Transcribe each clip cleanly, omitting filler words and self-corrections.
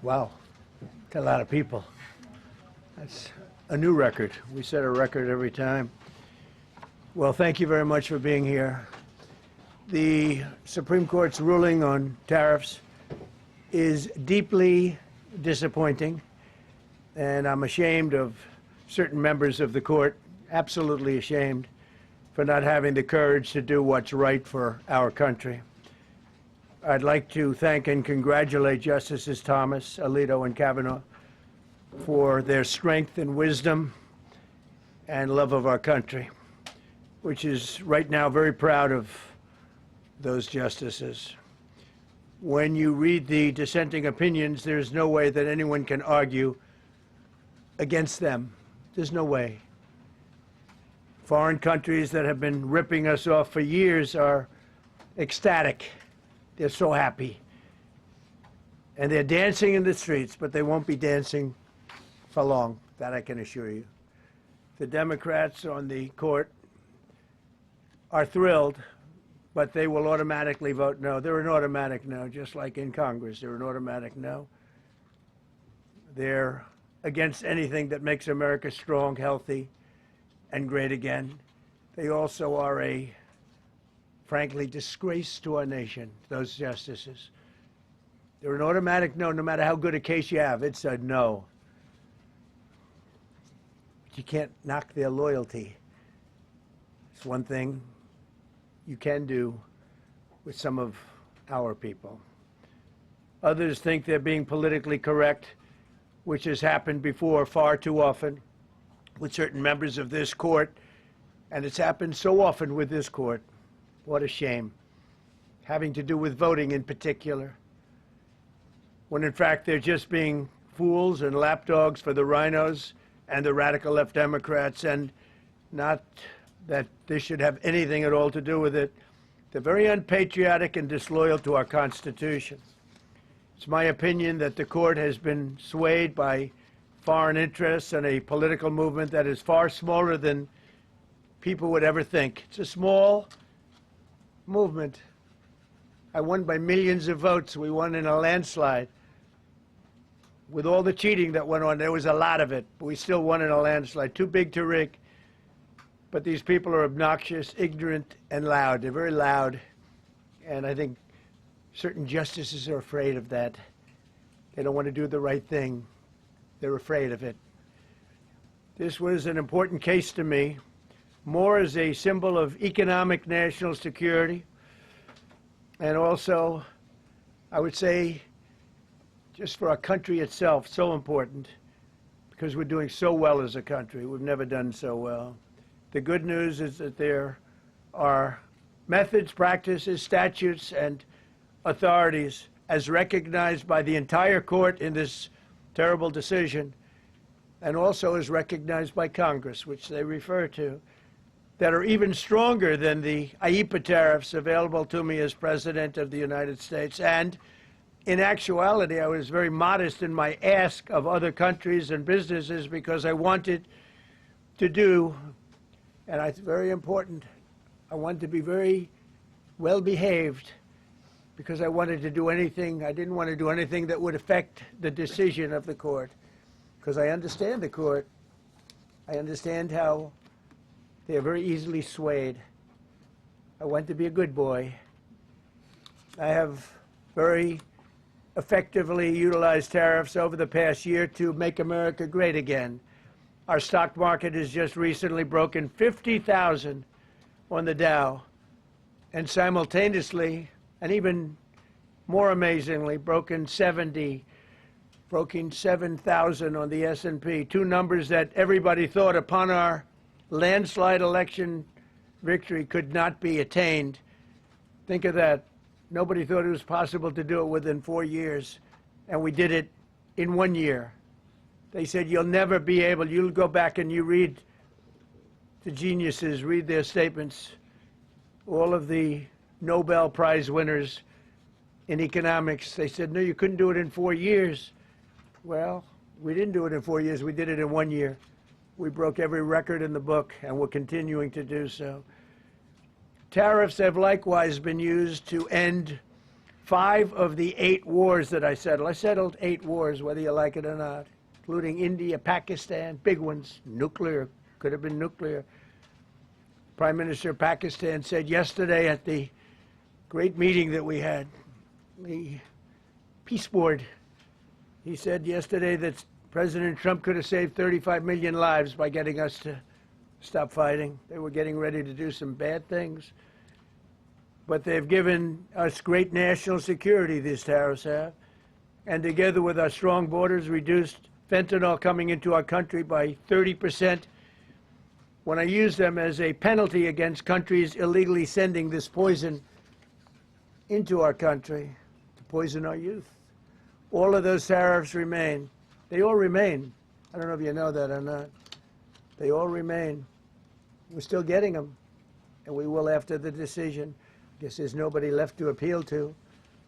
Wow, got a lot of people. That's a new record. We set a record every time. Well, thank you very much for being here. The Supreme Court's ruling on tariffs is deeply disappointing, and I'm ashamed of certain members of the court, absolutely ashamed, for not having the courage to do what's right for our country. I'd like to thank and congratulate Justices Thomas, Alito, and Kavanaugh for their strength and wisdom and love of our country, which is right now very proud of those justices. When you read the dissenting opinions, there's no way that anyone can argue against them. There's no way. Foreign countries that have been ripping us off for years are ecstatic. They're so happy. And they're dancing in the streets, but they won't be dancing for long, that I can assure you. The Democrats on the court are thrilled, but they will automatically vote no. They're an automatic no, just like in Congress. They're an automatic no. They're against anything that makes America strong, healthy, and great again. They also are a, frankly, disgrace to our nation, those justices. They're an automatic no, no matter how good a case you have. It's a no. But you can't knock their loyalty. It's one thing you can do with some of our people. Others think they're being politically correct, which has happened before far too often with certain members of this court, and it's happened so often with this court. What a shame. Having to do with voting in particular, when in fact they're just being fools and lapdogs for the rhinos and the radical left Democrats, and not that this should have anything at all to do with it. They're very unpatriotic and disloyal to our Constitution. It's my opinion that the court has been swayed by foreign interests and a political movement that is far smaller than people would ever think. It's a small movement. I won by millions of votes. We won in a landslide. With all the cheating that went on, there was a lot of it, but we still won in a landslide. Too big to rig. But these people are obnoxious, ignorant, and loud. They're very loud, and I think certain justices are afraid of that. They don't want to do the right thing. They're afraid of it. This was an important case to me, more as a symbol of economic national security, and also, I would say, just for our country itself, so important, because we're doing so well as a country. We've never done so well. The good news is that there are methods, practices, statutes, and authorities, as recognized by the entire court in this terrible decision, and also as recognized by Congress, which they refer to, that are even stronger than the IEEPA tariffs available to me as President of the United States. And in actuality, I was very modest in my ask of other countries and businesses because I wanted to do, and it's very important, I wanted to be very well behaved because I wanted to do anything, I didn't want to do anything that would affect the decision of the court, because I understand the court. I understand how they are very easily swayed. I want to be a good boy. I have very effectively utilized tariffs over the past year to make America great again. Our stock market has just recently broken 50,000 on the Dow, and simultaneously, and even more amazingly, broken 7,000 on the S&P, two numbers that everybody thought upon our landslide election victory could not be attained. Think of that. Nobody thought it was possible to do it within 4 years, and we did it in 1 year. They said, you'll never be able, you'll go back and you read the geniuses, read their statements, all of the Nobel Prize winners in economics. They said, no, you couldn't do it in 4 years. Well, we didn't do it in 4 years. We did it in 1 year. We broke every record in the book, and we're continuing to do so. Tariffs have likewise been used to end 5 of the 8 wars that I settled. I settled 8 wars, whether you like it or not, including India, Pakistan, big ones, nuclear, could have been nuclear. Prime Minister of Pakistan said yesterday at the great meeting that we had, the Peace Board, he said yesterday that President Trump could have saved 35 million lives by getting us to stop fighting. They were getting ready to do some bad things. But they've given us great national security, these tariffs have. And together with our strong borders, reduced fentanyl coming into our country by 30%. When I use them as a penalty against countries illegally sending this poison into our country to poison our youth. All of those tariffs remain. They all remain. I don't know if you know that or not. They all remain. We're still getting them, and we will after the decision. I guess there's nobody left to appeal to.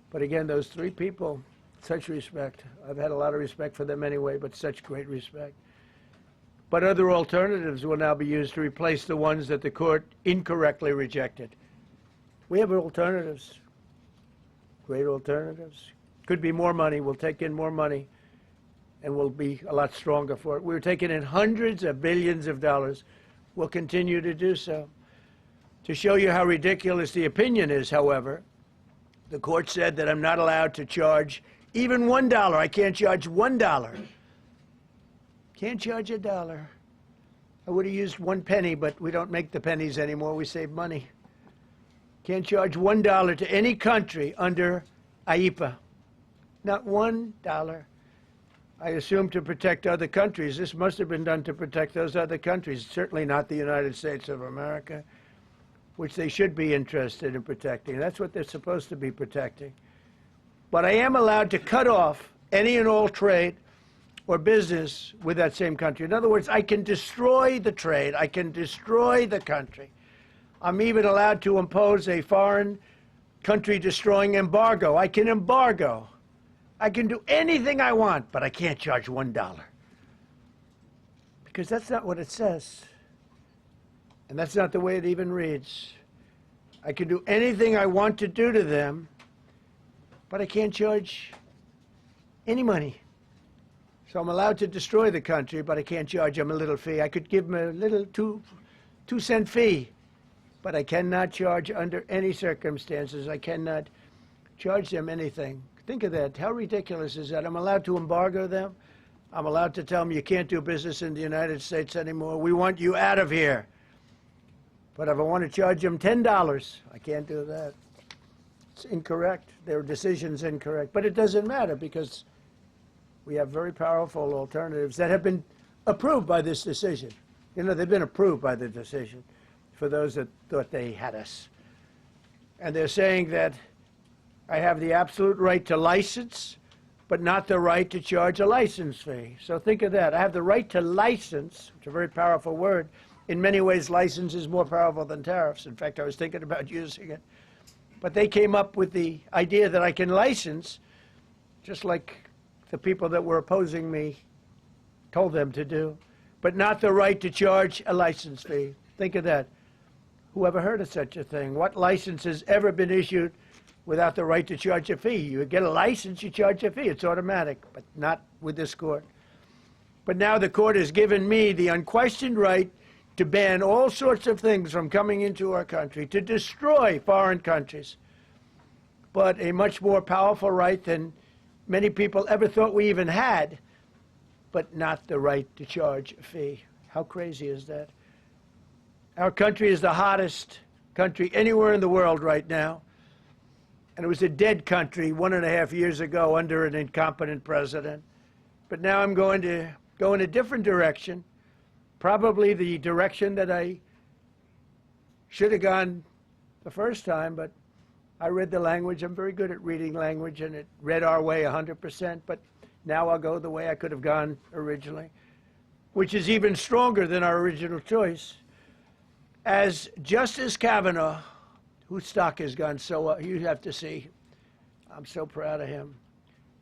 But again, those 3 people, such respect. I've had a lot of respect for them anyway, but such great respect. But other alternatives will now be used to replace the ones that the court incorrectly rejected. We have alternatives, great alternatives. Could be more money. We'll take in more money, and we'll be a lot stronger for it. We're taking in hundreds of billions of dollars. We'll continue to do so. To show you how ridiculous the opinion is, however, the court said that I'm not allowed to charge even $1. I can't charge $1. Can't charge $1. I would have used 1 penny, but we don't make the pennies anymore. We save money. Can't charge $1 to any country under IEPA. Not $1. I assume to protect other countries. This must have been done to protect those other countries, certainly not the United States of America, which they should be interested in protecting. That's what they're supposed to be protecting. But I am allowed to cut off any and all trade or business with that same country. In other words, I can destroy the trade. I can destroy the country. I'm even allowed to impose a foreign country-destroying embargo. I can embargo. I can do anything I want, but I can't charge $1. Because that's not what it says. And that's not the way it even reads. I can do anything I want to do to them, but I can't charge any money. So I'm allowed to destroy the country, but I can't charge them a little fee. I could give them a little 2-cent fee, but I cannot charge under any circumstances. I cannot charge them anything. Think of that. How ridiculous is that? I'm allowed to embargo them. I'm allowed to tell them you can't do business in the United States anymore. We want you out of here. But if I want to charge them $10, I can't do that. It's incorrect. Their decision's incorrect. But it doesn't matter because we have very powerful alternatives that have been approved by this decision. You know, they've been approved by the decision for those that thought they had us. And they're saying that I have the absolute right to license, but not the right to charge a license fee. So think of that. I have the right to license, which is a very powerful word. In many ways, license is more powerful than tariffs. In fact, I was thinking about using it. But they came up with the idea that I can license, just like the people that were opposing me told them to do, but not the right to charge a license fee. Think of that. Who ever heard of such a thing? What license has ever been issued without the right to charge a fee? You get a license, you charge a fee. It's automatic, but not with this court. But now the court has given me the unquestioned right to ban all sorts of things from coming into our country, to destroy foreign countries, but a much more powerful right than many people ever thought we even had, but not the right to charge a fee. How crazy is that? Our country is the hottest country anywhere in the world right now. And it was a dead country 1.5 years ago under an incompetent president. But now I'm going to go in a different direction, probably the direction that I should have gone the first time, but I read the language. I'm very good at reading language, and it read our way 100%, but now I'll go the way I could have gone originally, which is even stronger than our original choice. As Justice Kavanaugh, whose stock has gone so well, you have to see, I'm so proud of him,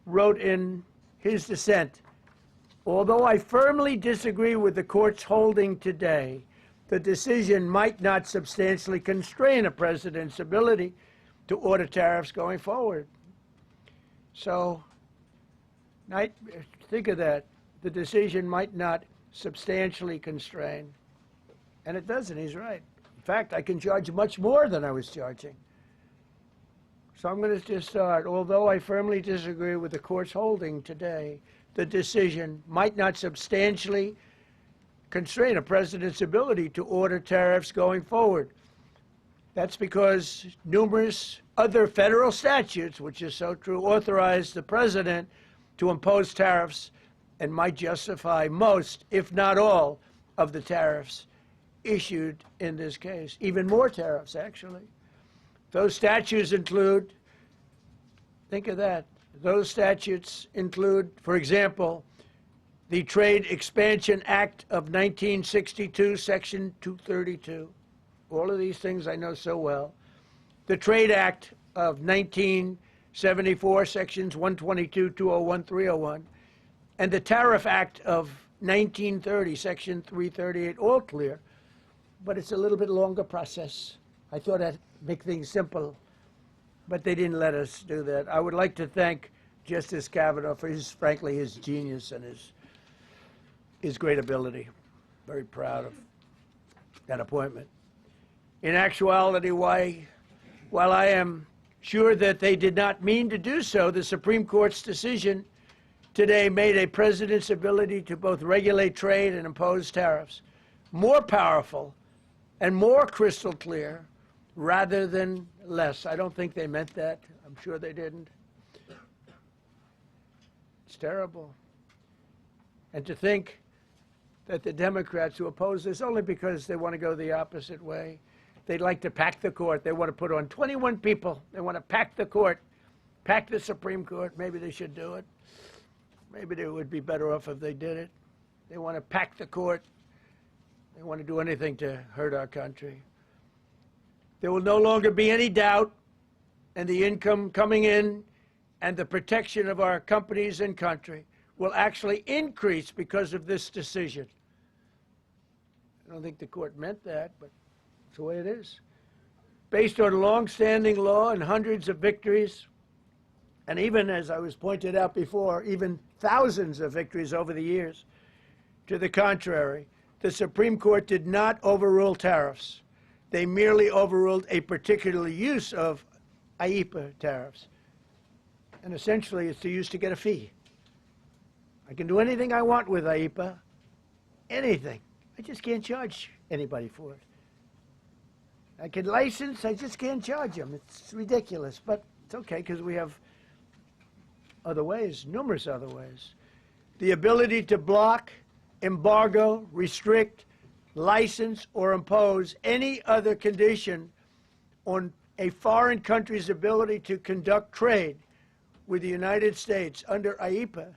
wrote in his dissent, although I firmly disagree with the court's holding today, the decision might not substantially constrain a president's ability to order tariffs going forward. So think of that. The decision might not substantially constrain. And it doesn't. He's right. In fact, I can charge much more than I was charging. So I'm going to just start. Although I firmly disagree with the court's holding today, the decision might not substantially constrain a president's ability to order tariffs going forward. That's because numerous other federal statutes, which is so true, authorize the president to impose tariffs and might justify most, if not all, of the tariffs issued in this case. Even more tariffs, actually. Those statutes include, think of that, those statutes include, for example, the Trade Expansion Act of 1962, Section 232. All of these things I know so well. The Trade Act of 1974, Sections 122, 201, 301. And the Tariff Act of 1930, Section 338, all clear. But it's a little bit longer process. I thought I'd make things simple, but they didn't let us do that. I would like to thank Justice Kavanaugh for frankly, his genius and his great ability. Very proud of that appointment. In actuality, while I am sure that they did not mean to do so, the Supreme Court's decision today made a president's ability to both regulate trade and impose tariffs more powerful and more crystal clear rather than less. I don't think they meant that. I'm sure they didn't. It's terrible. And to think that the Democrats who oppose this only because they want to go the opposite way, they'd like to pack the court. They want to put on 21 people. They want to pack the court, pack the Supreme Court. Maybe they should do it. Maybe they would be better off if they did it. They want to pack the court. They want to do anything to hurt our country. There will no longer be any doubt, and the income coming in and the protection of our companies and country will actually increase because of this decision. I don't think the court meant that, but it's the way it is. Based on long-standing law and hundreds of victories, and even, as I was pointed out before, even thousands of victories over the years, to the contrary, the Supreme Court did not overrule tariffs. They merely overruled a particular use of IEEPA tariffs. And essentially, it's used to get a fee. I can do anything I want with IEEPA, anything. I just can't charge anybody for it. I can license, I just can't charge them. It's ridiculous, but it's okay because we have other ways, numerous other ways. The ability to block, embargo, restrict, license, or impose any other condition on a foreign country's ability to conduct trade with the United States under IEEPA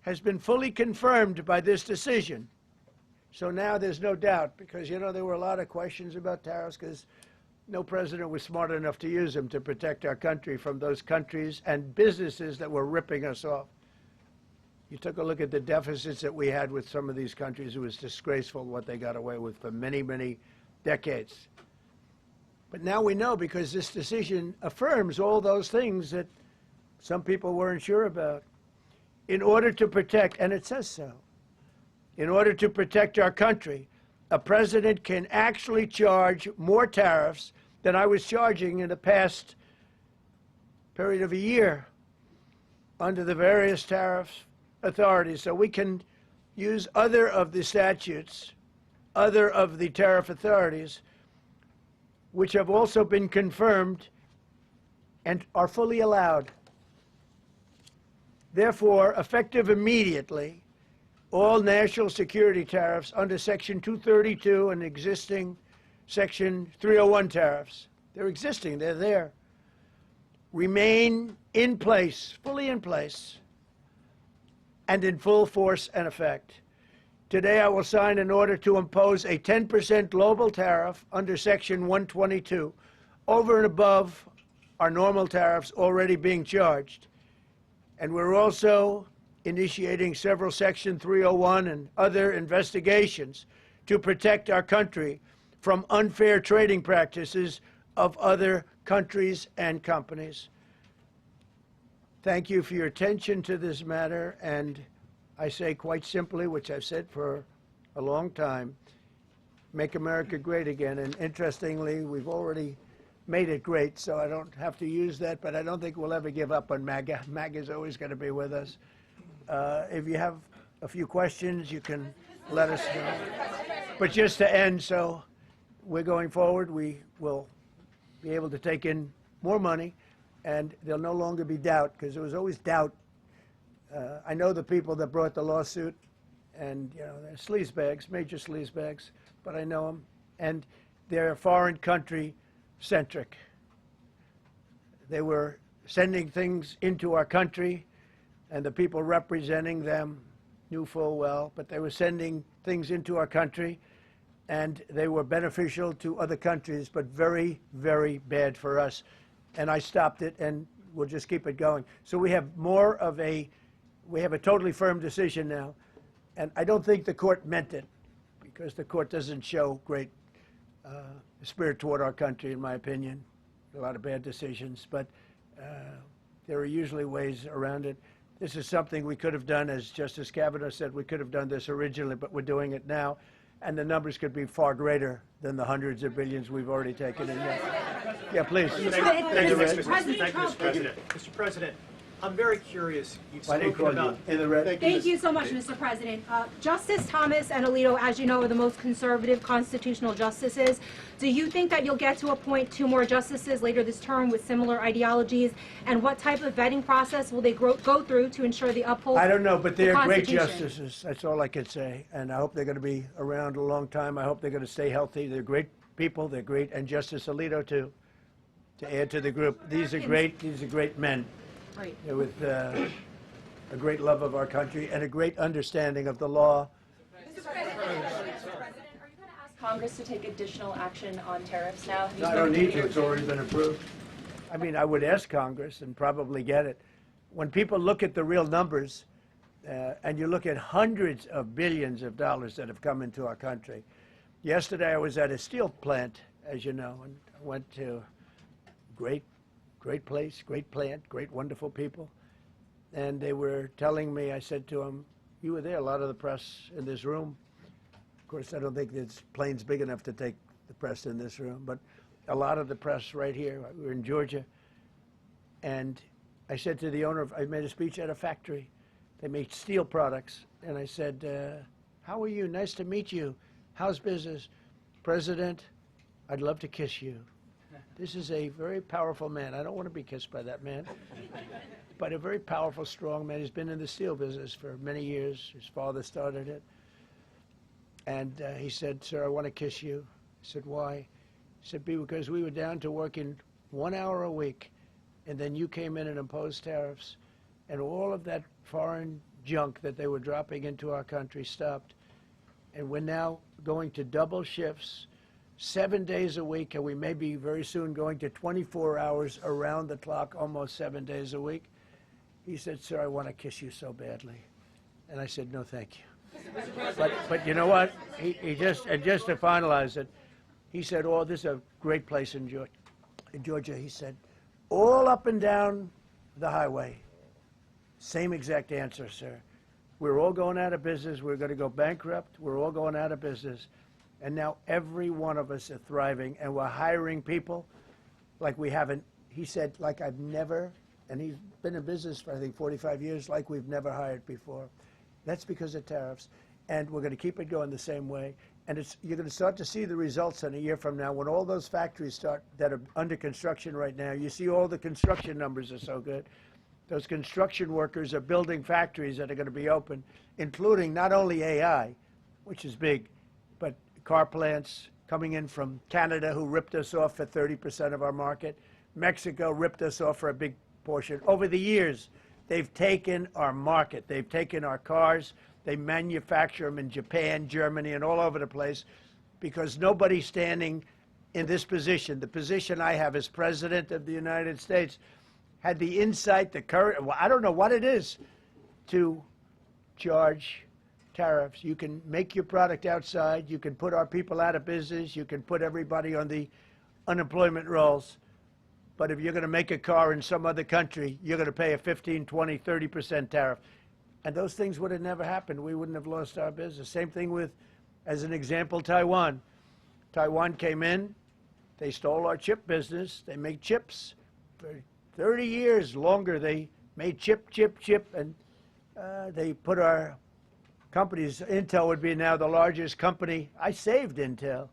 has been fully confirmed by this decision. So now there's no doubt, because, you know, there were a lot of questions about tariffs because no president was smart enough to use them to protect our country from those countries and businesses that were ripping us off. You took a look at the deficits that we had with some of these countries. It was disgraceful what they got away with for many, many decades. But now we know, because this decision affirms all those things that some people weren't sure about. In order to protect, and it says so, in order to protect our country, a president can actually charge more tariffs than I was charging in the past period of a year under the various tariff authorities. So we can use other of the statutes, other of the tariff authorities, which have also been confirmed and are fully allowed. Therefore, effective immediately, all national security tariffs under Section 232 and existing Section 301 tariffs, they're existing, they're there, remain in place, fully in place, and in full force and effect. Today, I will sign an order to impose a 10% global tariff under Section 122 over and above our normal tariffs already being charged. And we're also initiating several Section 301 and other investigations to protect our country from unfair trading practices of other countries and companies. thank you for your attention to this matter, and I say quite simply, which I've said for a long time, make America great again. And interestingly, we've already made it great, so I don't have to use that, but I don't think we'll ever give up on MAGA. MAGA is always going to be with us. If you have a few questions, you can let us know. But just to end, so we're going forward, we will be able to take in more money, and there'll no longer be doubt, because there was always doubt. I know the people that brought the lawsuit, and they're sleazebags, major sleazebags, but I know them, and they're foreign country centric. They were sending things into our country, and the people representing them knew full well, but they were sending things into our country, and they were beneficial to other countries, but very, very bad for us. And I stopped it, and we'll just keep it going. So we have we have a totally firm decision now, and I don't think the court meant it, because the court doesn't show great spirit toward our country, in my opinion. A lot of bad decisions, but there are usually ways around it. This is something we could have done, as Justice Kavanaugh said, we could have done this originally, but we're doing it now, and the numbers could be far greater than the hundreds of billions we've already taken in. Yeah, please. Thank you, Mr. President. Mr. President, I'm very curious. You've spoken about in the red. Thank you so much, Mr. President. Justice Thomas and Alito, as you know, are the most conservative constitutional justices. Do you think that you'll get to appoint 2 more justices later this term with similar ideologies? And what type of vetting process will they go through to ensure they uphold I don't know, but they're great Constitution? justices. That's all I can say. And I hope they're going to be around a long time. I hope they're going to stay healthy. They're great people. They're great. And Justice Alito, too, to add to the group. These are great men. Right. With a great love of our country and a great understanding of the law. Mr. President, are you going to ask Congress to take additional action on tariffs now? No, I don't need to. It's already been approved. I mean, I would ask Congress and probably get it. When people look at the real numbers, and you look at hundreds of billions of dollars that have come into our country. Yesterday I was at a steel plant, as you know, and I went to great place, great plant, great wonderful people. And they were telling me, I said to them, you were there, a lot of the press in this room. Of course, I don't think this plane's big enough to take the press in this room, but a lot of the press right here. We were in Georgia. And I said to the owner, I made a speech at a factory. They make steel products. And I said, how are you? Nice to meet you. How's business? President, I'd love to kiss you. This is a very powerful man. I don't want to be kissed by that man, but a very powerful, strong man. He's been in the steel business for many years. His father started it. And he said, sir, I want to kiss you. I said, why? He said, because we were down to working 1 hour a week, and then you came in and imposed tariffs, and all of that foreign junk that they were dropping into our country stopped. And we're now going to double shifts, 7 days a week, and we may be very soon going to 24 hours around the clock, almost 7 days a week. He said, sir, I want to kiss you so badly. And I said, no, thank you. But you know what? He just to finalize it, he said, oh, this is a great place in Georgia. He said, all up and down the highway. Same exact answer, sir. We're all going out of business. We're going to go bankrupt. We're all going out of business. And now every one of us are thriving, and we're hiring people like we haven't, he said, like I've never, and he's been in business for, I think, 45 years, like we've never hired before. That's because of tariffs. And we're going to keep it going the same way. And you're going to start to see the results in a year from now when all those factories start that are under construction right now. You see all the construction numbers are so good. Those construction workers are building factories that are going to be open, including not only AI, which is big, but car plants coming in from Canada, who ripped us off for 30% of our market. Mexico ripped us off for a big portion. Over the years, they've taken our market. They've taken our cars. They manufacture them in Japan, Germany, and all over the place because nobody's standing in this position. The position I have as President of the United States had the insight, the courage, well, I don't know what it is, to charge tariffs. You can make your product outside. You can put our people out of business. You can put everybody on the unemployment rolls. but if you're going to make a car in some other country, you're going to pay a 15, 20, 30% tariff. And those things would have never happened. We wouldn't have lost our business. Same thing with, as an example, Taiwan. Taiwan came in, they stole our chip business. They make chips. For 30 years longer, they made chip, and they put our companies. Intel would be now the largest company. I saved Intel.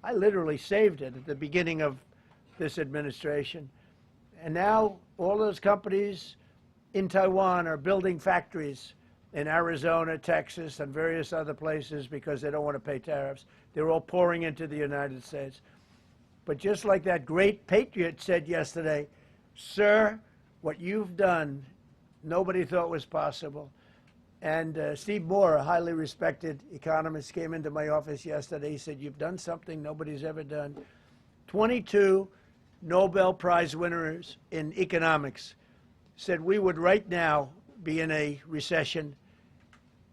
I literally saved it at the beginning of this administration. And now all those companies in Taiwan are building factories in Arizona, Texas, and various other places because they don't want to pay tariffs. They're all pouring into the United States. But just like that great patriot said yesterday, sir, what you've done, nobody thought was possible. And Steve Moore, a highly respected economist, came into my office yesterday. He said, you've done something nobody's ever done. 22 Nobel Prize winners in economics said we would right now be in a recession.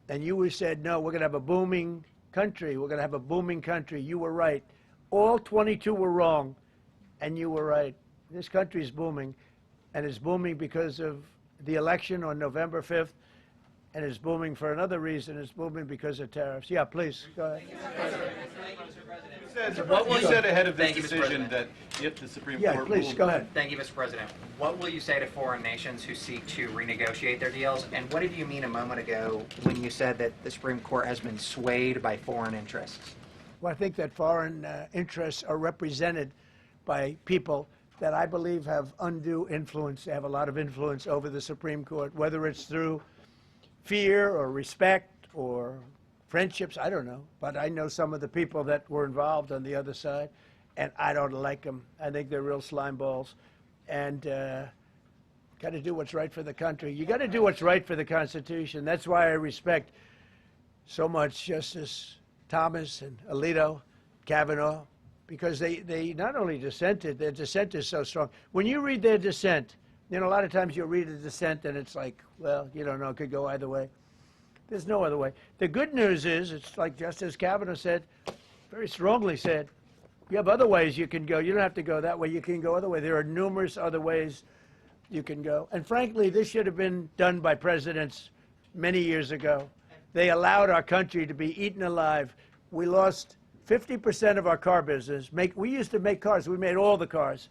And you said, no, we're going to have a booming country. We're going to have a booming country. You were right. All 22 were wrong, and you were right. This country is booming, and it's booming because of the election on November 5th, and it's booming for another reason. It's booming because of tariffs. Yeah, please, go ahead. What was said ahead of this decision that if the Supreme Court please, ruled? go ahead. Thank you, Mr. President. What will you say to foreign nations who seek to renegotiate their deals? And what did you mean a moment ago when you said that the Supreme Court has been swayed by foreign interests? Well, I think that foreign interests are represented by people that I believe have undue influence. They have a lot of influence over the Supreme Court, whether it's through fear or respect or friendships, I don't know. But I know some of the people that were involved on the other side, and I don't like them. I think they're real slime balls. And got to do what's right for the country. You got to do what's right for the Constitution. That's why I respect so much Justice Thomas and Alito, Kavanaugh, because they not only dissented, their dissent is so strong. When you read their dissent, you know, a lot of times you'll read a dissent and it's like, well, you don't know, it could go either way. There's no other way. The good news is, it's like Justice Kavanaugh said, very strongly said, you have other ways you can go. You don't have to go that way. You can go other way. There are numerous other ways you can go. And frankly, this should have been done by presidents many years ago. They allowed our country to be eaten alive. We lost 50% of our car business. We used to make cars. We made all the cars.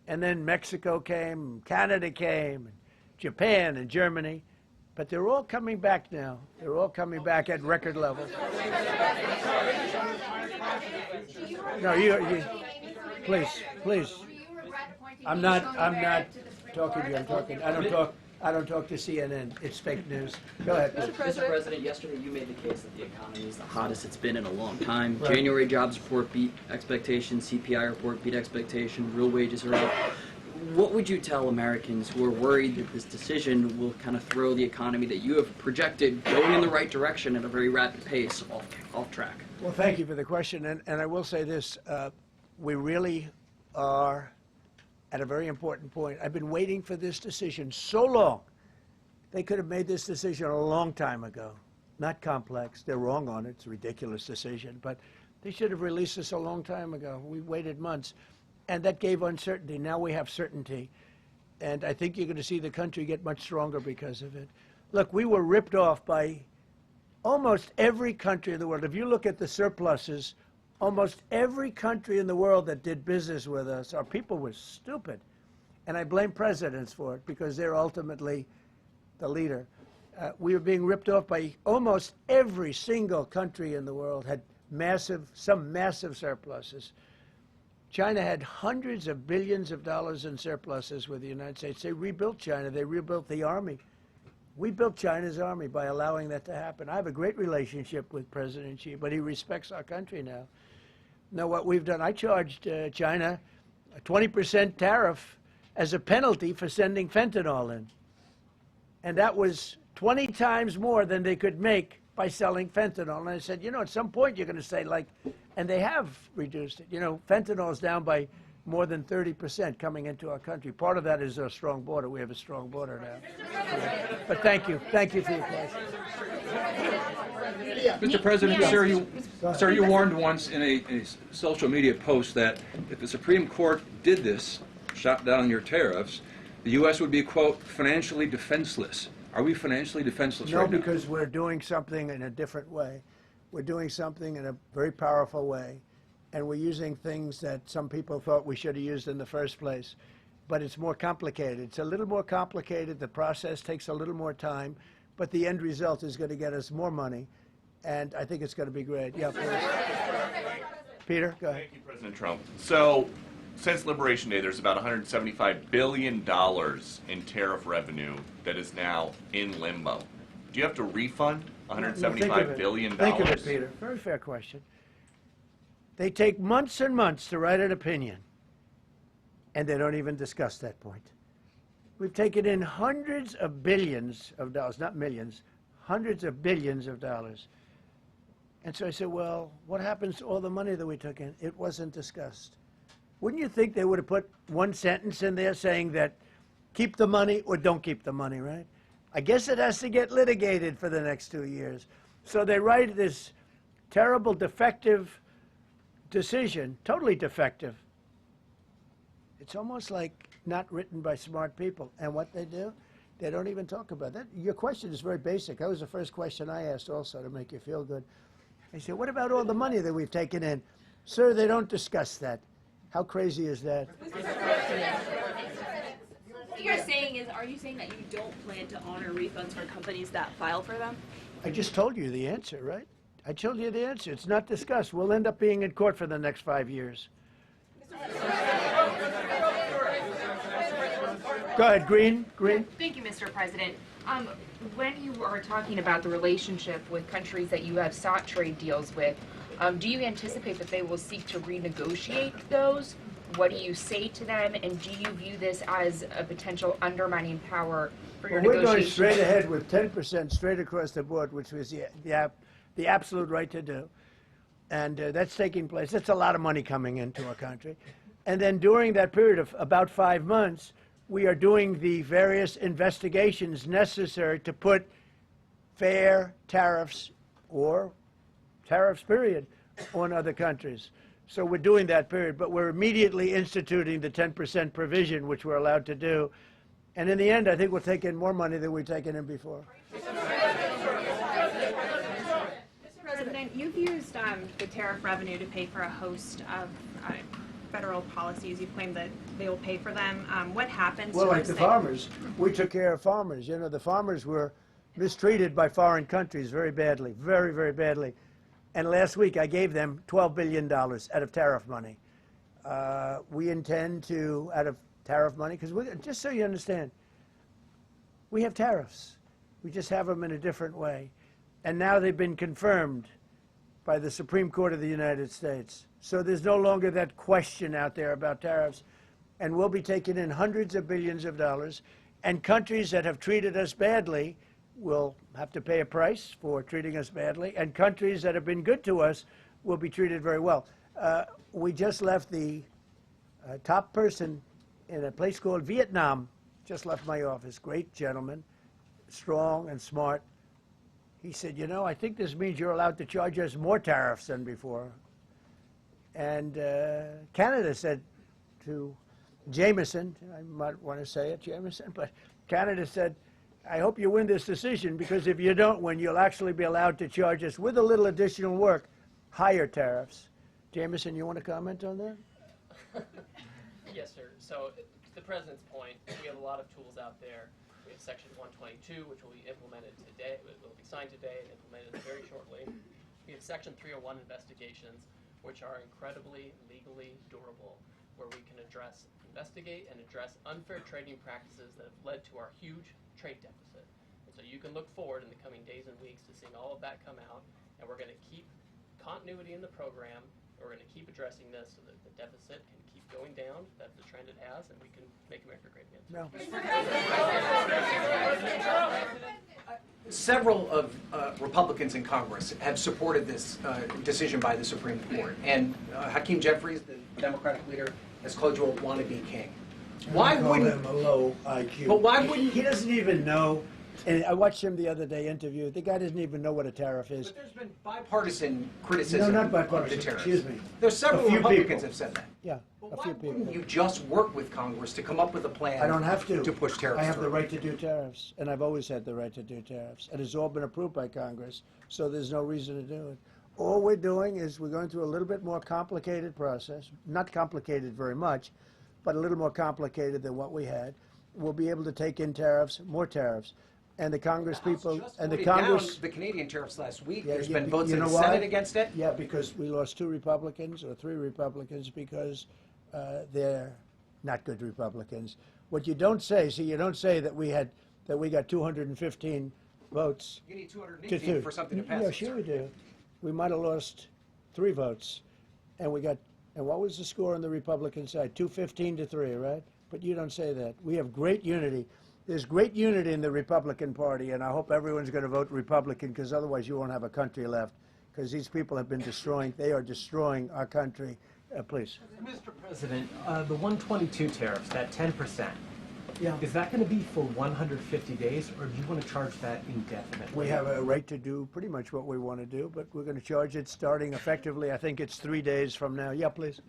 And then Mexico came, Canada came, and Japan and Germany. But they're all coming back now. They're all coming back at record levels. No, you please. I'm not talking to you. I don't talk to CNN. It's fake news. Go ahead. Mr. President, yesterday you made the case that the economy is the hottest it's been in a long time. Right. January jobs report beat expectations, CPI report beat expectations, real wages are up. What would you tell Americans who are worried that this decision will kind of throw the economy that you have projected going in the right direction at a very rapid pace off track? Well, thank you for the question. And I will say this. We really are at a very important point. I've been waiting for this decision so long. They could have made this decision a long time ago. Not complex. They're wrong on it. It's a ridiculous decision. But they should have released this a long time ago. We waited months. And that gave uncertainty. Now we have certainty. And I think you're going to see the country get much stronger because of it. Look, we were ripped off by almost every country in the world. If you look at the surpluses, almost every country in the world that did business with us, our people were stupid. And I blame presidents for it because they're ultimately the leader. We were being ripped off by almost every single country in the world had some massive surpluses. China had hundreds of billions of dollars in surpluses with the United States. They rebuilt China. They rebuilt the army. We built China's army by allowing that to happen. I have a great relationship with President Xi, but he respects our country now. Now, what we've done, I charged China a 20% tariff as a penalty for sending fentanyl in. And that was 20 times more than they could make by selling fentanyl. And I said, you know, at some point you're going to say, like, and they have reduced it. You know, fentanyl is down by more than 30% coming into our country. Part of that is our strong border. We have a strong border now. But thank you. Thank you for your question. Mr. President, sir, you warned once in a social media post that if the Supreme Court did this, shot down your tariffs, the U.S. would be, quote, financially defenseless. Are we financially defenseless No, right now? because we're doing something in a different way. We're doing something in a very powerful way, and we're using things that some people thought we should have used in the first place. But it's more complicated. It's a little more complicated. The process takes a little more time, but the end result is going to get us more money, and I think it's going to be great. Yeah, please. Peter, go ahead. Thank you, President Trump. So, since Liberation Day, there's about $175 billion in tariff revenue that is now in limbo. Do you have to refund $175 billion? Think of it, Peter. Very fair question. They take months and months to write an opinion, and they don't even discuss that point. We've taken in hundreds of billions of dollars, not millions, hundreds of billions of dollars. And so I said, well, what happens to all the money that we took in? It wasn't discussed. Wouldn't you think they would have put one sentence in there saying that keep the money or don't keep the money, right? I guess it has to get litigated for the next 2 years. So they write this terrible, defective decision, totally defective. It's almost like not written by smart people. And what they do, they don't even talk about that. Your question is very basic. That was the first question I asked also to make you feel good. I said, what about all the money that we've taken in? Sir, they don't discuss that. How crazy is that? What you're saying is, are you saying that you don't plan to honor refunds for companies that file for them? I just told you the answer, right? I told you the answer. It's not discussed. We'll end up being in court for the next 5 years. Go ahead, Green. Thank you, Mr. President. When you are talking about the relationship with countries that you have sought trade deals with, do you anticipate that they will seek to renegotiate those? What do you say to them? And do you view this as a potential undermining power for your We're going negotiations? straight ahead with 10% straight across the board, which was the absolute right to do. And that's taking place. That's a lot of money coming into our country. And then during that period of about 5 months, we are doing the various investigations necessary to put fair tariffs or tariffs, period, on other countries. So we're doing that period, but we're immediately instituting the 10% provision, which we're allowed to do. And in the end, I think we'll take in more money than we've taken in before. Mr. President, you've used the tariff revenue to pay for a host of federal policies. You've claimed that they will pay for them. What happens? Well, like the farmers, we took care of farmers. You know, the farmers were mistreated by foreign countries very badly, very, very badly. And last week I gave them $12 billion out of tariff money. We intend to, out of tariff money, because just so you understand, we have tariffs. We just have them in a different way. And now they've been confirmed by the Supreme Court of the United States. So there's no longer that question out there about tariffs. And we'll be taking in hundreds of billions of dollars. And countries that have treated us badly will have to pay a price for treating us badly. And countries that have been good to us will be treated very well. We just left the top person in a place called Vietnam, just left my office. Great gentleman, strong and smart. He said, you know, I think this means you're allowed to charge us more tariffs than before. And Canada said to Jameson, I might want to say it, Jameson, but Canada said, I hope you win this decision, because if you don't win, you'll actually be allowed to charge us, with a little additional work, higher tariffs. Jameson, you want to comment on that? Yes, sir. So, to the President's point, we have a lot of tools out there. We have Section 122, which will be implemented today, will be signed today and implemented very shortly. We have Section 301 investigations, which are incredibly legally durable, where we can investigate and address unfair trading practices that have led to our huge trade deficit. And so you can look forward in the coming days and weeks to seeing all of that come out, and we're going to keep continuity in the program. We're going to keep addressing this so that the deficit can keep going down. That's the trend it has, and we can make America great again. No. Several of Republicans in Congress have supported this decision by the Supreme Court, and Hakeem Jeffries, the Democratic leader, has called you a wannabe king. Why wouldn't him a low IQ? But why wouldn't he doesn't even know And I watched him the other day interview. The guy doesn't even know what a tariff is. But there's been bipartisan criticism No, not of the bipartisan. tariffs. Excuse me. There's several A few Republicans people. have said that. Yeah, But a why few people. wouldn't you just work with Congress to come up with a plan? I don't have to. To push tariffs I have the through? right to do tariffs, and I've always had the right to do tariffs. And it's all been approved by Congress, so there's no reason to do it. All we're doing is we're going through a little bit more complicated process, not complicated very much, but a little more complicated than what we had. We'll be able to take in tariffs, more tariffs. And the Congress people, and the Voted Congress... down the Canadian tariffs last week. Yeah, There's yeah, been votes you in know the why? Senate against it. Yeah, because we lost 2 Republicans or 3 Republicans because they're not good Republicans. What you don't say, you don't say that we got 215 votes. You need 218 for something to pass. Yeah, sure we do. We might have lost 3 votes, and we got. And what was the score on the Republican side? 215 to 3, right? But you don't say that. We have great unity. There's great unity in the Republican Party, and I hope everyone's going to vote Republican, because otherwise you won't have a country left, because these people have been destroying, they are destroying our country. Please. Mr. President, the 122 tariffs, that 10%, Yeah. is that going to be for 150 days, or do you want to charge that indefinitely? We have a right to do pretty much what we want to do, but we're going to charge it starting effectively, I think it's 3 days from now. Yeah, please.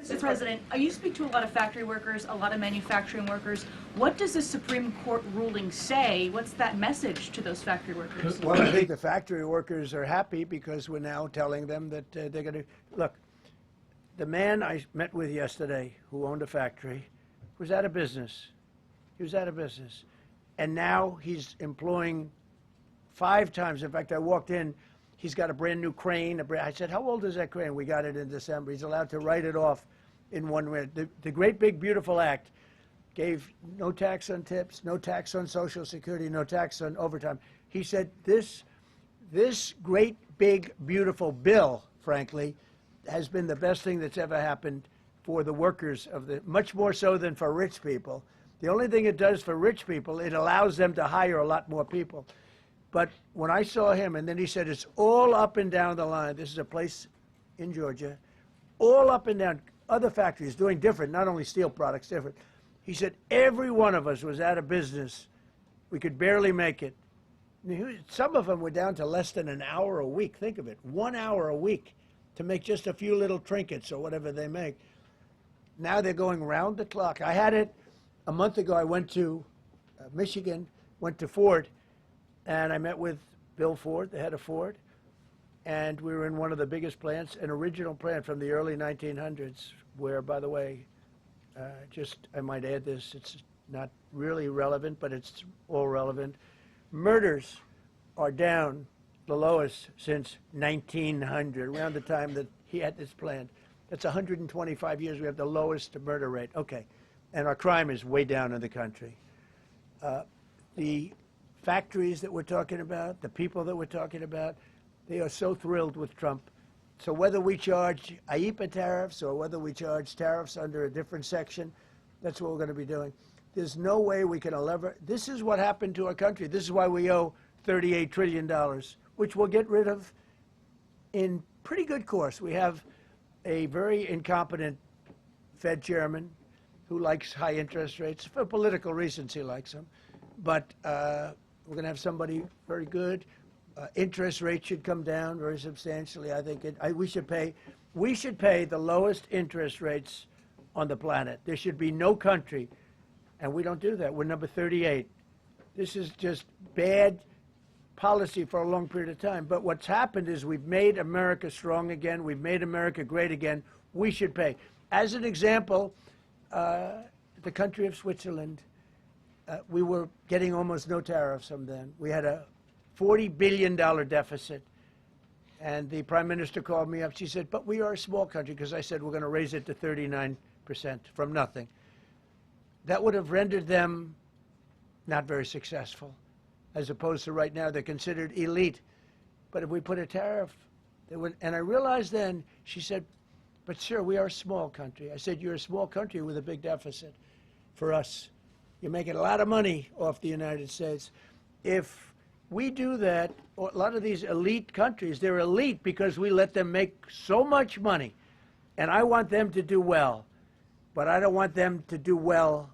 Mr. President, you speak to a lot of factory workers, a lot of manufacturing workers. What does the Supreme Court ruling say? What's that message to those factory workers? Well, I think the factory workers are happy because we're now telling them that they're going to... Look, the man I met with yesterday who owned a factory was out of business. He was out of business. And now he's employing 5 times. In fact, I walked in, he's got a brand new crane. I said, how old is that crane? We got it in December. He's allowed to write it off in 1 minute. The Great Big Beautiful Act gave no tax on tips, no tax on Social Security, no tax on overtime. He said this great big beautiful bill, frankly, has been the best thing that's ever happened for the workers of the, much more so than for rich people. The only thing it does for rich people, it allows them to hire a lot more people. But when I saw him, and then he said, it's all up and down the line. This is a place in Georgia, all up and down, other factories doing different, not only steel products, different. He said, every one of us was out of business. We could barely make it. Some of them were down to less than an hour a week. Think of it, 1 hour a week to make just a few little trinkets or whatever they make. Now they're going round the clock. I had it a month ago. I went to Michigan, went to Ford, and I met with Bill Ford, the head of Ford, and we were in one of the biggest plants, an original plant from the early 1900s, where, by the way, I might add this, it's not really relevant, but it's all relevant. Murders are down the lowest since 1900, around the time that he had this plant. That's 125 years. We have the lowest murder rate. Okay. And our crime is way down in the country. The factories that we're talking about, the people that we're talking about, they are so thrilled with Trump. So whether we charge IEEPA tariffs or whether we charge tariffs under a different section, that's what we're going to be doing. There's no way we can this is what happened to our country. This is why we owe $38 trillion, which we'll get rid of in pretty good course. We have a very incompetent Fed chairman who likes high interest rates. For political reasons, he likes them. But we're going to have somebody very good. Interest rates should come down very substantially. I think we should pay the lowest interest rates on the planet. There should be no country, and we don't do that. We're number 38. This is just bad policy for a long period of time. But what's happened is we've made America strong again. We've made America great again. We should pay. As an example, the country of Switzerland, we were getting almost no tariffs from them. We had a $40 billion deficit. And the Prime Minister called me up. She said, but we are a small country, because I said we're going to raise it to 39% from nothing. That would have rendered them not very successful, as opposed to right now they're considered elite. But if we put a tariff, they would, and I realized then, she said, but sir, we are a small country. I said, you're a small country with a big deficit. For us, you're making a lot of money off the United States. If we do that, a lot of these elite countries, they're elite because we let them make so much money. And I want them to do well, but I don't want them to do well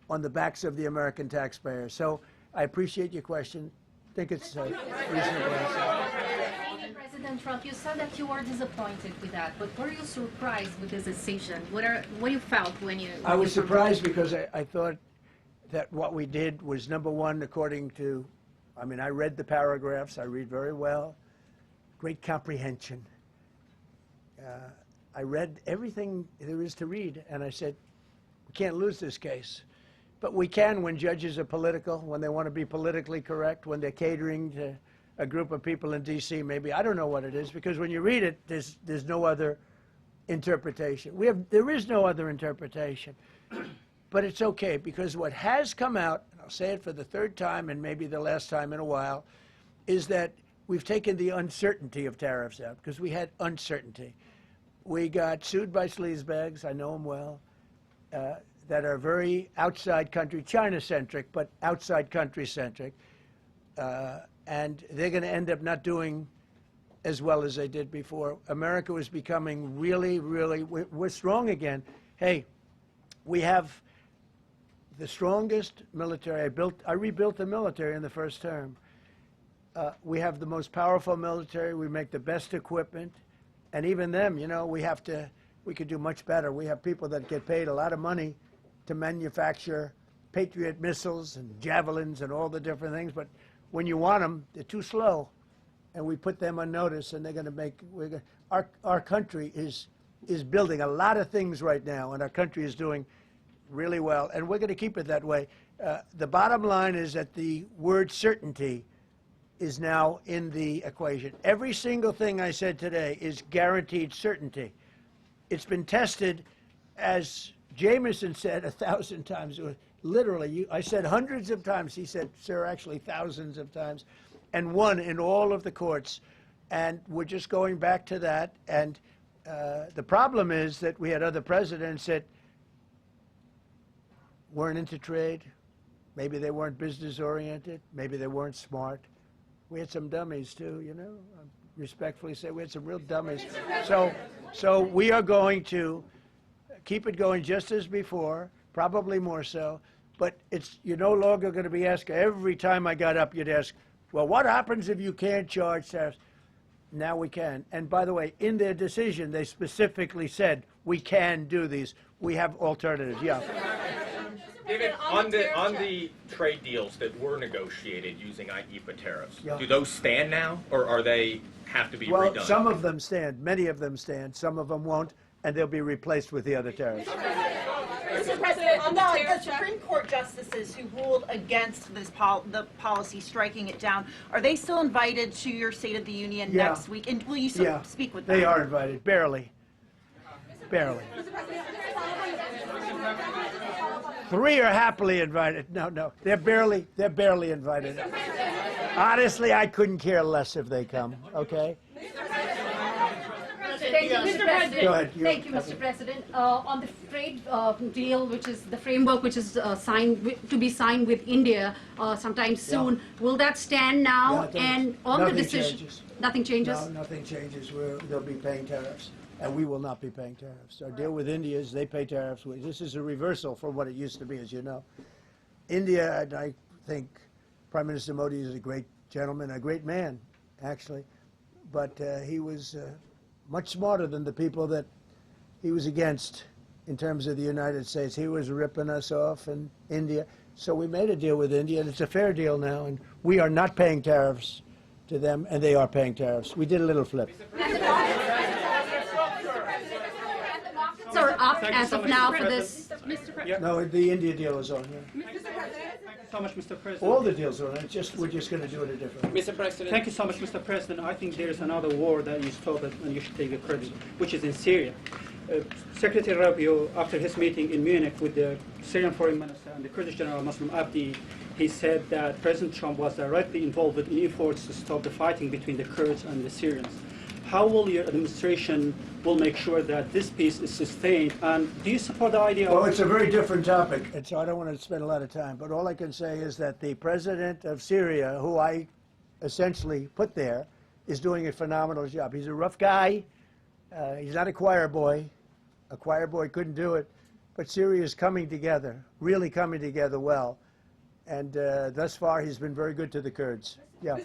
on the backs of the American taxpayer. So I appreciate your question. I think it's a reasonable answer. President Trump, you said that you were disappointed with that, but were you surprised with this decision? What you felt when you? I was surprised because I thought that what we did was, number one, according to, I mean, I read the paragraphs. I read very well. Great comprehension. I read everything there is to read, and I said, we can't lose this case. But we can when judges are political, when they want to be politically correct, when they're catering to a group of people in D.C. maybe. I don't know what it is, because when you read it, there's no other interpretation. There is no other interpretation. But it's okay, because what has come out, and I'll say it for the third time and maybe the last time in a while, is that we've taken the uncertainty of tariffs out, because we had uncertainty. We got sued by sleazebags, I know them well, that are very outside country, China-centric, but outside country-centric. And they're going to end up not doing as well as they did before. America was becoming really, really, we're strong again. Hey, we have the strongest military. I rebuilt the military in the first term. We have the most powerful military. We make the best equipment. And even them, you know, we could do much better. We have people that get paid a lot of money to manufacture Patriot missiles and javelins and all the different things. But when you want them, they're too slow. And we put them on notice, and they're going to make, our country is building a lot of things right now, and our country is doing really well. And we're going to keep it that way. The bottom line is that the word certainty is now in the equation. Every single thing I said today is guaranteed certainty. It's been tested, as Jameson said 1,000 times. Literally, I said hundreds of times. He said, sir, actually thousands of times, and won in all of the courts. And we're just going back to that. And the problem is that we had other presidents that weren't into trade. Maybe they weren't business-oriented. Maybe they weren't smart. We had some dummies, too, you know. I respectfully say we had some real dummies. So we are going to keep it going just as before, probably more so. But you're no longer going to be asked, every time I got up, you'd ask, well, what happens if you can't charge tariffs? Now we can. And by the way, in their decision, they specifically said, we can do these. We have alternatives. Yeah. David, on the trade deals that were negotiated using IEEPA tariffs, Yeah. do those stand now, or are they have to be Well, redone? some of them stand. Many of them stand. Some of them won't, and they'll be replaced with the other tariffs. Mr. President, the Supreme Court justices who ruled against this the policy, striking it down, are they still invited to your State of the Union Yeah. next week? And will you still speak with them? They are invited, barely. Barely. 3 are happily invited. No, they're barely invited. Honestly, I couldn't care less if they come, okay? Thank you, Mr. President. Go ahead. Thank you, Mr. President. On the trade deal, which is the framework which is to be signed with India sometime soon, will that stand now? Yeah, and on the decision, changes. Nothing changes? No, nothing changes. They'll be paying tariffs, and we will not be paying tariffs. Our deal with India is they pay tariffs. This is a reversal from what it used to be, as you know. India, and I think Prime Minister Modi is a great gentleman, a great man, actually, but he was much smarter than the people that he was against in terms of the United States. He was ripping us off in India. So we made a deal with India, and it's a fair deal now, and we are not paying tariffs to them, and they are paying tariffs. We did a little flip. Are up as of now for this. No, the India deal is on. Yeah. Thank you so much, Mr. President. All the deals are on. We're just going to do it a different way. Mr. President. Thank you so much, Mr. President. I think there is another war that you stopped and you should take the credit, which is in Syria. Secretary Rubio, after his meeting in Munich with the Syrian Foreign Minister and the Kurdish General Muslim Abdi, he said that President Trump was directly involved in efforts to stop the fighting between the Kurds and the Syrians. How will your administration make sure that this peace is sustained? And do you support the idea Well, of... it's a very different topic, and so I don't want to spend a lot of time. But all I can say is that the president of Syria, who I essentially put there, is doing a phenomenal job. He's a rough guy. He's not a choir boy. A choir boy couldn't do it. But Syria is coming together, really coming together well. And thus far, he's been very good to the Kurds. Yeah.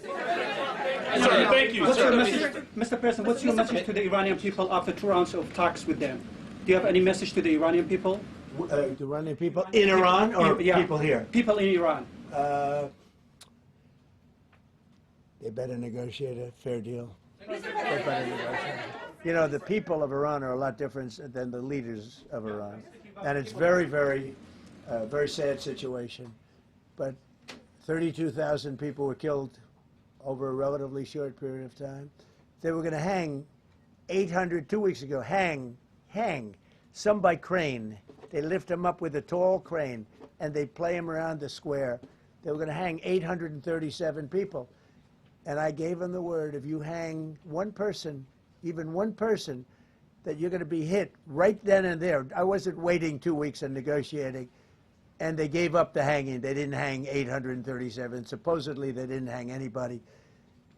Thank you. Mr. President, what's your message to the Iranian people after 2 rounds of talks with them? Do you have any message to the Iranian people? The Iranian people in Iran or people here? People in Iran. They better negotiate a fair deal. They better negotiate. You know, the people of Iran are a lot different than the leaders of Iran. And it's very, very sad situation. But 32,000 people were killed over a relatively short period of time. They were going to hang 800, 2 weeks ago, hang, some by crane. They lift them up with a tall crane, and they play them around the square. They were going to hang 837 people. And I gave them the word, if you hang one person, even one person, that you're going to be hit right then and there. I wasn't waiting 2 weeks and negotiating. And they gave up the hanging. They didn't hang 837. Supposedly, they didn't hang anybody.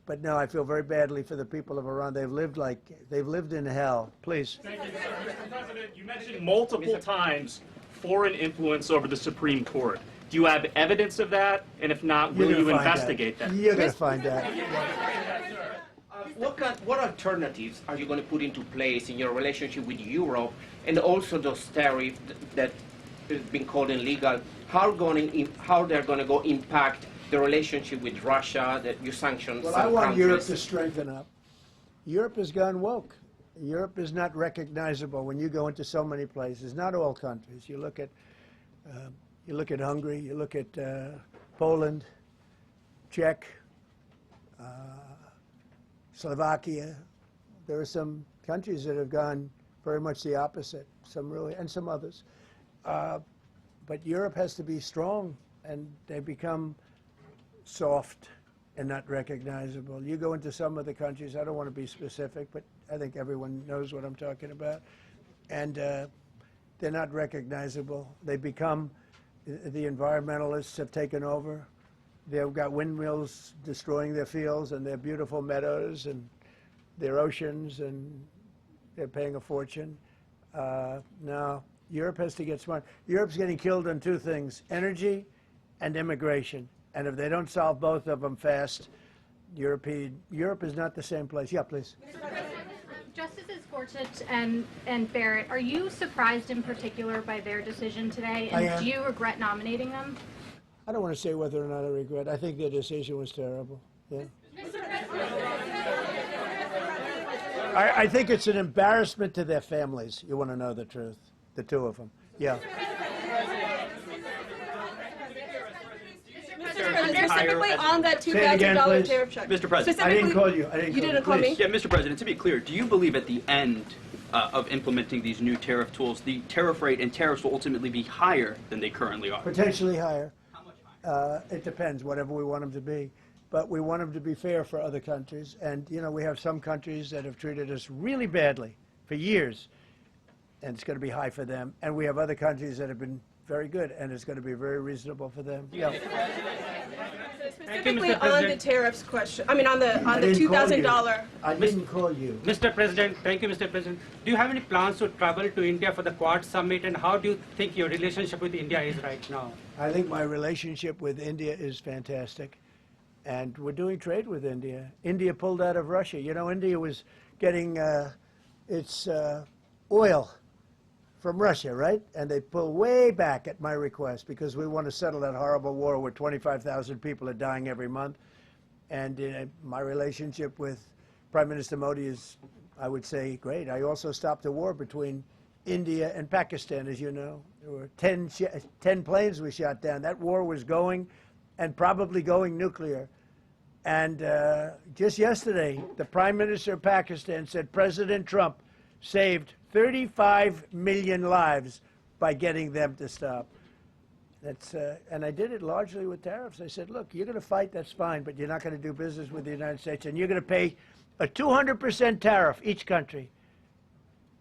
But no, I feel very badly for the people of Iran. They've lived in hell. Please. Thank you, Mr. President, you mentioned multiple times foreign influence over the Supreme Court. Do you have evidence of that? And if not, will you investigate that? You're going to find out. What alternatives are you going to put into place in your relationship with Europe, and also those tariffs that have been called illegal? How they're going to go impact the relationship with Russia, that you sanction Well, some I want countries? Europe to strengthen up. Europe has gone woke. Europe is not recognizable when you go into so many places. Not all countries. You look at Hungary. You look at Poland, Czech, Slovakia. There are some countries that have gone very much the opposite. Some really, and some others. But Europe has to be strong, and they become soft and not recognizable. You go into some of the countries, I don't want to be specific, but I think everyone knows what I'm talking about, and they're not recognizable. They become, the environmentalists have taken over. They've got windmills destroying their fields and their beautiful meadows and their oceans, and they're paying a fortune. Now, Europe has to get smart. Europe's getting killed on two things, energy and immigration. And if they don't solve both of them fast, Europe is not the same place. Yeah, please. Justices Gorsuch and Barrett, are you surprised in particular by their decision today? I And am. do you regret nominating them? I don't want to say whether or not I regret. I think their decision was terrible. Yeah. I think it's an embarrassment to their families. You want to know the truth. The two of them. Yeah. Specifically on that Say it again, $2,000 please. tariff check. Mr. President. I didn't call you. You didn't call me? Yeah, Mr. President, to be clear, do you believe at the end of implementing these new tariff tools, the tariff rate and tariffs will ultimately be higher than they currently are? Potentially higher. How much higher? It depends, whatever we want them to be. But we want them to be fair for other countries. And, you know, we have some countries that have treated us really badly for years, and it's going to be high for them. And we have other countries that have been very good, and it's going to be very reasonable for them. Yeah. Specifically on the tariffs question, I mean on the $2,000. I didn't call you. Mr. President, thank you, Mr. President. Do you have any plans to travel to India for the Quad Summit, and how do you think your relationship with India is right now? I think my relationship with India is fantastic, and we're doing trade with India. India pulled out of Russia. You know, India was getting its oil from Russia, right? And they pulled way back at my request because we want to settle that horrible war where 25,000 people are dying every month. And my relationship with Prime Minister Modi is, I would say, great. I also stopped a war between India and Pakistan, as you know. There were 10 planes we shot down. That war was going, and probably going nuclear. And just yesterday, the Prime Minister of Pakistan said President Trump saved 35 million lives by getting them to stop. And I did it largely with tariffs. I said, look, you're going to fight, that's fine, but you're not going to do business with the United States, and you're going to pay a 200% tariff, each country.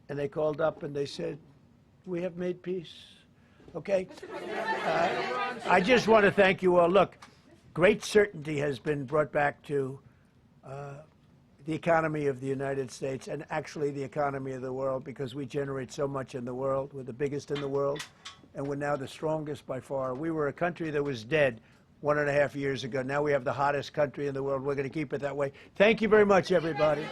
And they called up and they said, we have made peace. Okay? I just want to thank you all. Look, great certainty has been brought back to the economy of the United States, and actually the economy of the world, because we generate so much in the world. We're the biggest in the world, and we're now the strongest by far. We were a country that was dead. 1.5 years ago. Now we have the hottest country in the world. We're going to keep it that way. Thank you very much, everybody.